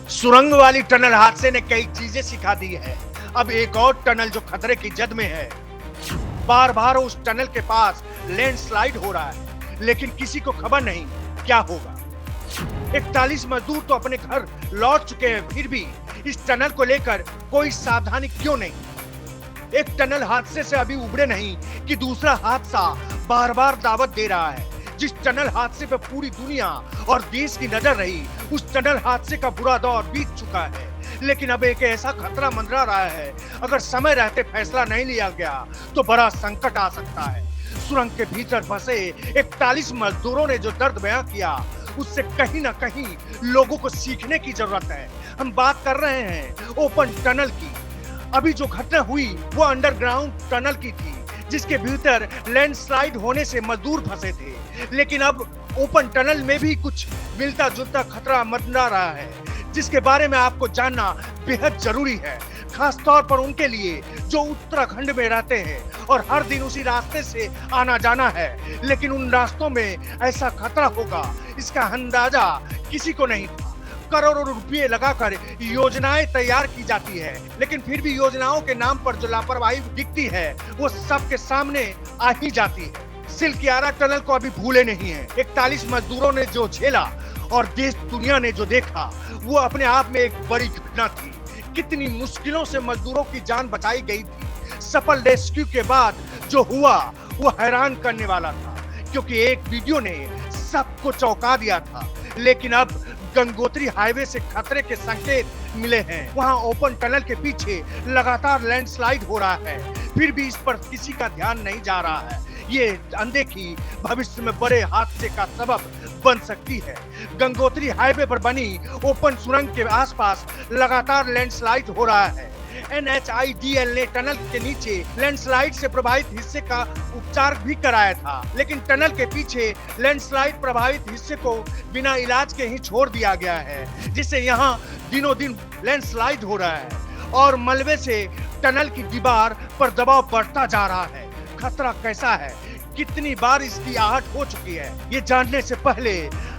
सुरंग वाली टनल हादसे ने कई चीजें सिखा दी है। अब एक और टनल जो खतरे की जद में है। बार बार उस टनल के पास लैंडस्लाइड हो रहा है, लेकिन किसी को खबर नहीं क्या होगा। 41 मजदूर तो अपने घर लौट चुके हैं, फिर भी इस टनल को लेकर कोई सावधानी क्यों नहीं। एक टनल हादसे से अभी उबरे नहीं कि दूसरा हादसा बार बार दावत दे रहा है। जिस टनल हादसे पर पूरी दुनिया और देश की नजर रही, उस टनल हादसे का बुरा दौर बीत चुका है, लेकिन अब एक ऐसा खतरा मंडरा रहा है। अगर समय रहते फैसला नहीं लिया गया तो बड़ा संकट आ सकता है। सुरंग के भीतर फंसे 41 मजदूरों ने जो दर्द बयां किया, उससे कहीं ना कहीं लोगों को सीखने की जरूरत है। हम बात कर रहे हैं ओपन टनल की। अभी जो घटना हुई वो अंडरग्राउंड टनल की थी, जिसके भीतर लैंडस्लाइड होने से मजदूर फंसे थे। लेकिन अब ओपन टनल में भी कुछ मिलता जुलता खतरा मंडरा रहा है, जिसके बारे में आपको जानना बेहद जरूरी है, खास तौर पर उनके लिए जो उत्तराखंड में रहते हैं और हर दिन उसी रास्ते से आना जाना है। लेकिन उन रास्तों में ऐसा खतरा होगा, इसका अंदाजा किसी को नहीं था। करोड़ों रुपए लगाकर योजनाएं तैयार की जाती है, लेकिन फिर भी योजनाओं के नाम पर जो लापरवाही दिखती है वो सबके सामने आ ही जाती है। सिलकियारा टनल को अभी भूले नहीं है। 41 मजदूरों ने जो झेला और देश दुनिया ने जो देखा, वो अपने आप में एक बड़ी घटना थी। कितनी मुश्किलों से मजदूरों की जान बचाई गई थी। सफल रेस्क्यू के बाद जो हुआ वो हैरान करने वाला था, क्योंकि एक वीडियो ने सबको चौंका दिया था। लेकिन अब गंगोत्री हाईवे से खतरे के संकेत मिले हैं। वहां ओपन टनल के पीछे लगातार लैंडस्लाइड हो रहा है, फिर भी इस पर किसी का ध्यान नहीं जा रहा है। ये अनदेखी भविष्य में बड़े हादसे का सबब बन सकती है। गंगोत्री हाईवे पर बनी ओपन सुरंग के आसपास लगातार लैंडस्लाइड हो रहा है। NHIDL ने टनल के नीचे लैंडस्लाइड से प्रभावित हिस्से का उपचार भी कराया था, लेकिन टनल के पीछे लैंडस्लाइड प्रभावित हिस्से को बिना इलाज के ही छोड़ दिया गया है, जिससे यहाँ दिनों दिन लैंडस्लाइड हो रहा है और मलबे से टनल की दीवार पर दबाव बढ़ता जा रहा है। खतरा कैसा है, कितनी बार इसकी आहट हो चुकी है, ये जानने से पहले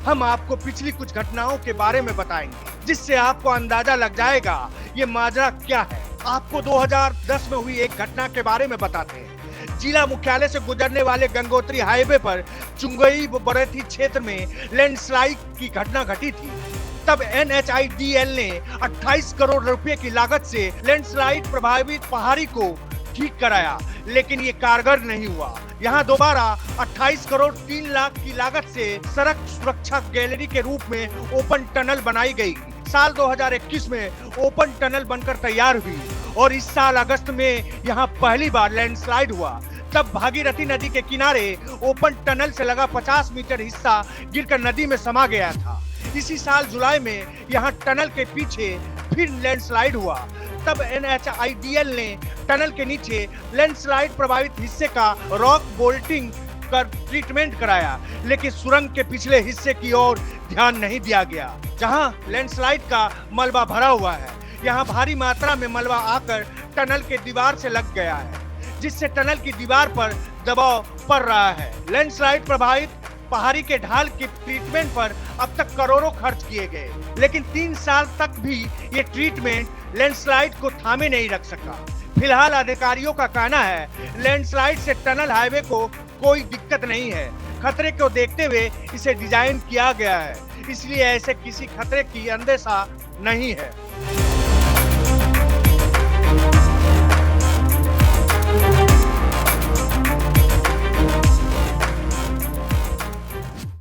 हम आपको पिछली कुछ घटनाओं के बारे में बताएंगे, जिससे आपको अंदाजा लग जाएगा ये माजरा क्या है। आपको 2010 में हुई एक घटना के बारे में बताते हैं। जिला मुख्यालय से गुजरने वाले गंगोत्री हाईवे पर चुंगई बरेठी क्षेत्र में लैंडस्लाइड की घटना घटी थी। तब NHIDL ने 28 करोड़ रुपए की लागत से लैंडस्लाइड प्रभावित पहाड़ी को ठीक कराया, लेकिन ये कारगर नहीं हुआ। यहाँ दोबारा 28 करोड़ 3 लाख की लागत से सड़क सुरक्षा गैलरी के रूप में ओपन टनल बनाई गई। साल 2021 में ओपन टनल बनकर तैयार हुई और इस साल अगस्त में यहाँ पहली बार लैंडस्लाइड हुआ। तब भागीरथी नदी के किनारे ओपन टनल से लगा 50 मीटर हिस्सा गिरकर नदी में समा गया था। इसी साल जुलाई में यहाँ टनल के पीछे फिर लैंडस्लाइड हुआ। तब NHIDL ने टनल के नीचे लैंडस्लाइड प्रभावित हिस्से का रॉक बोल्टिंग कर ट्रीटमेंट कराया, लेकिन सुरंग के पिछले हिस्से की ओर ध्यान नहीं दिया गया, जहां लैंडस्लाइड का मलबा भरा हुआ है। यहां भारी मात्रा में मलबा आकर टनल के दीवार से लग गया है, जिससे टनल की दीवार पर दबाव पड़ रहा है। लैंडस्लाइड प्रभावित पहाड़ी के ढाल के ट्रीटमेंट पर अब तक करोड़ों खर्च किए गए, लेकिन 3 साल तक भी ये ट्रीटमेंट लैंडस्लाइड को थामे नहीं रख सका। फिलहाल अधिकारियों का कहना है लैंडस्लाइड से टनल हाईवे को कोई दिक्कत नहीं है। खतरे को देखते हुए इसे डिजाइन किया गया है, इसलिए ऐसे किसी खतरे की अंदेशा नहीं है।